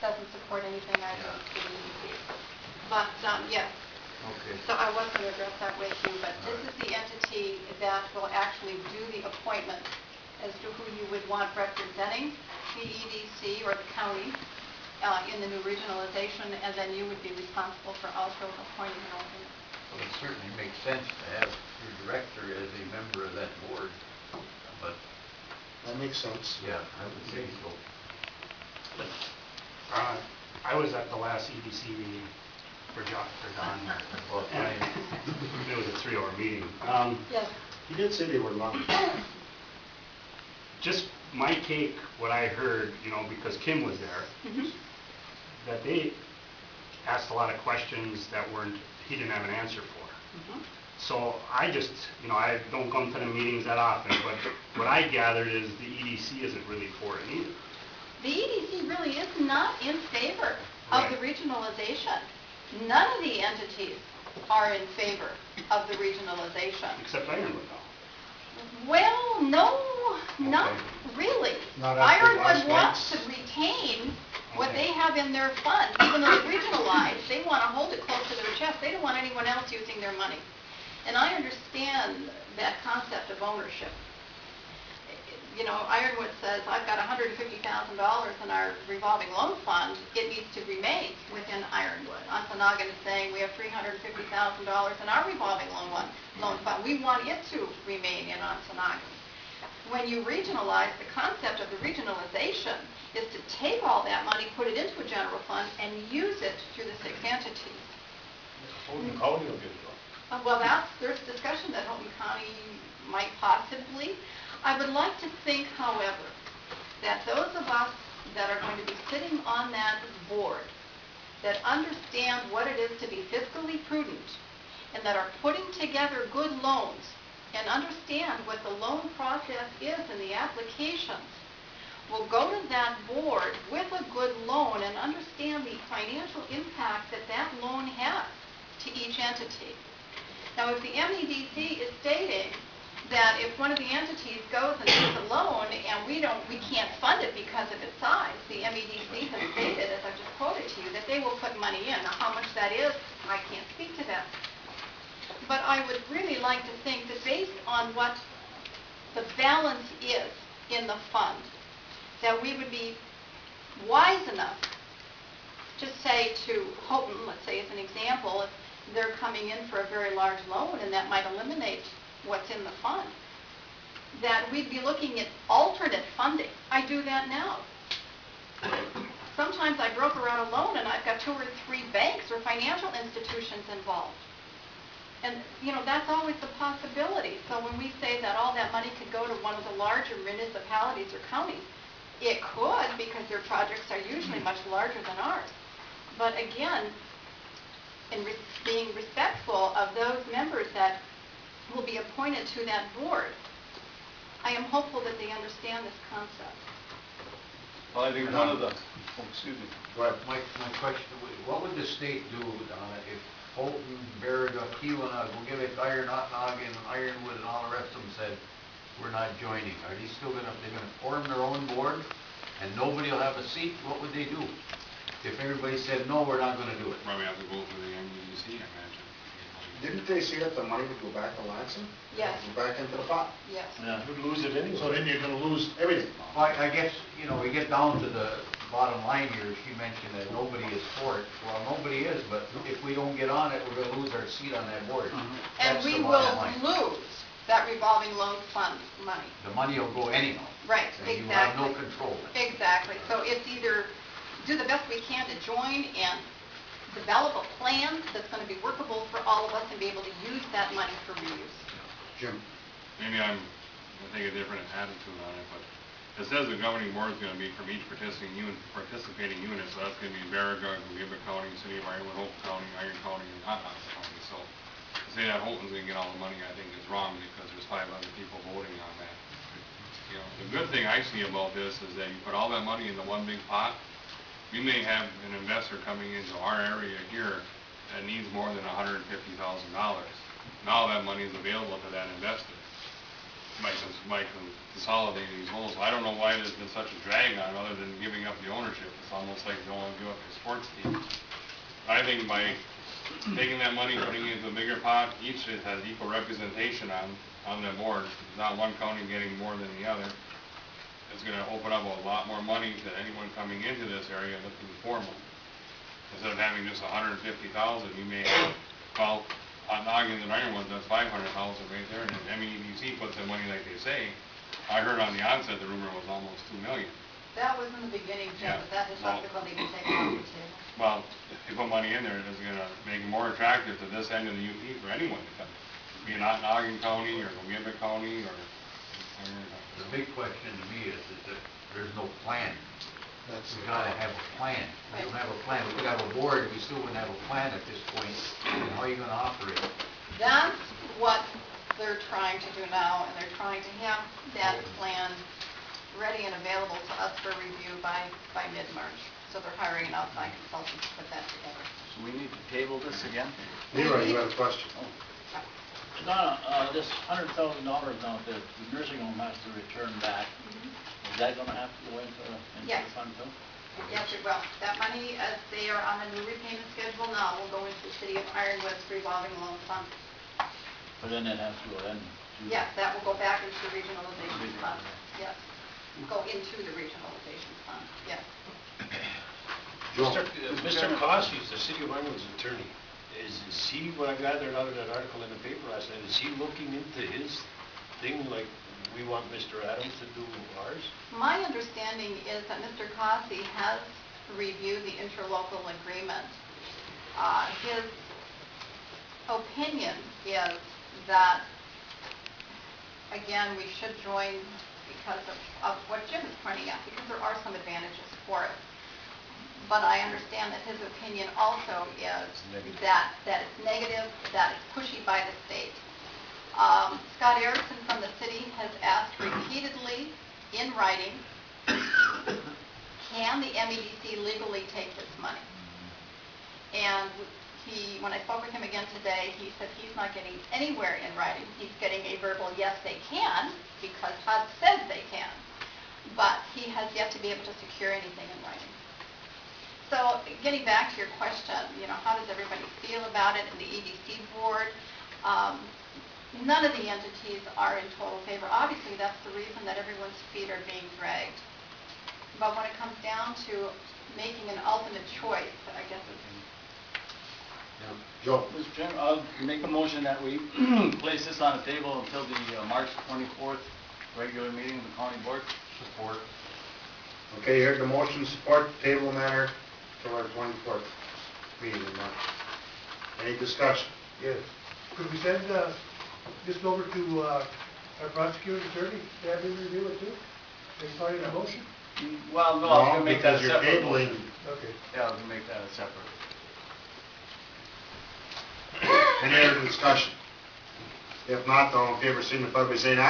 doesn't support anything I do to the EDC. But, yes. Okay. So I was going to address that with you, but this is the entity that will actually do the appointment as to who you would want representing the EDC or the county in the new regionalization, and then you would be responsible for also appointing an alternate. Well, it certainly makes sense to have your director as a member of that board, but... That makes sense. Yeah, I would say so. I was at the last EDC meeting for Don. Well, And it was a 3-hour meeting. Yes. He did say they were long. Just my take, what I heard, because Kim was there, that they asked a lot of questions that he didn't have an answer for. So I just, I don't come to the meetings that often, but what I gathered is the EDC isn't really for it either. The EDC really is not in favor of the regionalization. None of the entities are in favor of the regionalization. Except Ironwood, though. Well, no, not really. Not after Ironwood last wants night's- to retain what they have in their fund. Even though they regionalize, they want to hold it close to their chest. They don't want anyone else using their money. And I understand that concept of ownership. Ironwood says, I've got $150,000 in our revolving loan fund. It needs to remain within Ironwood. Ontonagon is saying we have $350,000 in our revolving loan fund. We want it to remain in Ontonagon. When you regionalize, the concept of the regionalization is to take all that money, put it into a general fund, and use it through the 6 entities. Houghton County will get it. Well, there's discussion that Houghton County might possibly. I would like to think, however, that those of us that are going to be sitting on that board that understand what it is to be fiscally prudent and that are putting together good loans and understand what the loan process is and the applications will go to that board with a good loan and understand the financial impact that that loan has to each entity. Now, if the MEDC is stating that if one of the entities goes and takes a loan and we can't fund it because of its size, the MEDC has stated, as I just quoted to you, that they will put money in. Now, how much that is, I can't speak to that. But I would really like to think that based on what the balance is in the fund, that we would be wise enough to say to Houghton, let's say as an example, if they're coming in for a very large loan and that might eliminate what's in the fund, that we'd be looking at alternate funding. I do that now. Sometimes I broker out a loan and I've got 2 or 3 banks or financial institutions involved. And, that's always a possibility. So when we say that all that money could go to one of the larger municipalities or counties, it could, because their projects are usually much larger than ours. But again, in being respectful of those members that will be appointed to that board, I am hopeful that they understand this concept. Well, I think one of the... excuse me. Go ahead. My question, what would the state do on it if Houghton, Baraga, Keweenaw, we'll give it Ontonagon, Ironwood, and all the rest of them said, we're not joining? Are they still going to form their own board and nobody will have a seat? What would they do? If everybody said, no, we're not going to do it. Probably have to vote for the MEDC, I imagine. Didn't they say that the money would go back to Lansing? Yes. Go back into the pot? Yes. Yeah. You'd lose it anyway. So then you're going to lose everything. Well, I guess, we get down to the bottom line here. She mentioned that nobody is for it. Well, nobody is, but if we don't get on it, we're going to lose our seat on that board. And That's we the will bottom line. lose that revolving loan fund money. The money will go anyhow. Right, And exactly. you have no control. Exactly. So it's either do the best we can to join and develop a plan that's going to be workable for all of us and be able to use that money for reuse. Jim? Maybe I'm going to take a different attitude on it, but it says the governing board is going to be from each participating unit, so that's going to be Baraga, Gibbet County, City of Ironwood, Hope County, Iron County, and Ontonagon County. So to say that Houghton's going to get all the money, I think is wrong because there's 5 other people voting on that. The good thing I see about this is that you put all that money into one big pot. We may have an investor coming into our area here that needs more than $150,000. Now that money is available to that investor. by consolidating these holes. I don't know why there's been such a drag on, other than giving up the ownership. It's almost like you don't want to give up your sports team. I think by taking that money, putting it into a bigger pot, each has equal representation on the board, not one county getting more than the other. It's gonna open up a lot more money to anyone coming into this area looking for more. Instead of having just $150,000, you may have, well, on Noggins and Ironwood, that's $500,000 right there, and if MEDC puts in money like they say, I heard on the onset the rumor was almost $2 million. That was in the beginning, Jim, Yeah. but that has not been even taken off the table. Well, if you put money in there, it's gonna make it more attractive to this end of the UP for anyone to come. Be it not Noggin County, or Gwinnett County, or The big question to me is that there's no plan. That's We gotta have a plan. We don't have a plan. We could have a board, we still wouldn't have a plan at this point. And how are you gonna operate? That's what they're trying to do now, and they're trying to have that plan ready and available to us for review by mid-March. So they're hiring an outside consultant to put that together. So we need to table this again? Leroy, you had a question? Donna, this $100,000 now that the nursing home has to return back, is that gonna have to go into Yes. the fund too? Yes, it will. That money, as they are on a new repayment schedule now, will go into the city of Ironwood's revolving loan fund. But then it has to go in to... Yes, that will go back into the regionalization fund. Yes. Go into the regionalization fund, yes. Joe? Mr. Cossey's the city of Ironwood's attorney. Is he, what I gathered out of that article in the paper last night, is he looking into his thing like we want Mr. Adams to do ours? My understanding is that Mr. Cossey has reviewed the interlocal agreement. His opinion is that, again, we should join because of what Jim is pointing out, because there are some advantages for it. But I understand that his opinion also is that it's negative, that it's pushy by the state. Scott Erickson from the city has asked repeatedly in writing, can the MEDC legally take this money? And when I spoke with him again today, he said he's not getting anywhere in writing. He's getting a verbal, yes, they can, because HUD says they can. But he has yet to be able to secure anything in writing. So getting back to your question, how does everybody feel about it in the EDC board? None of the entities are in total favor. Obviously, that's the reason that everyone's feet are being dragged. But when it comes down to making an ultimate choice, I guess it's... Joe? Mr. Chairman, I'll make a motion that we place this on the table until the March 24th regular meeting of the county board. Support. Okay, you heard the motion, support table matter till our 24th meeting in March. Any discussion? Yes. Could we send this over to our prosecuting attorney to have him review it too? As part of the motion? Well, no, I was going to make that a because you're separate. tabling. Okay. Yeah, I was going to make that a separate. Any other discussion? If not, all in favor signify by saying aye.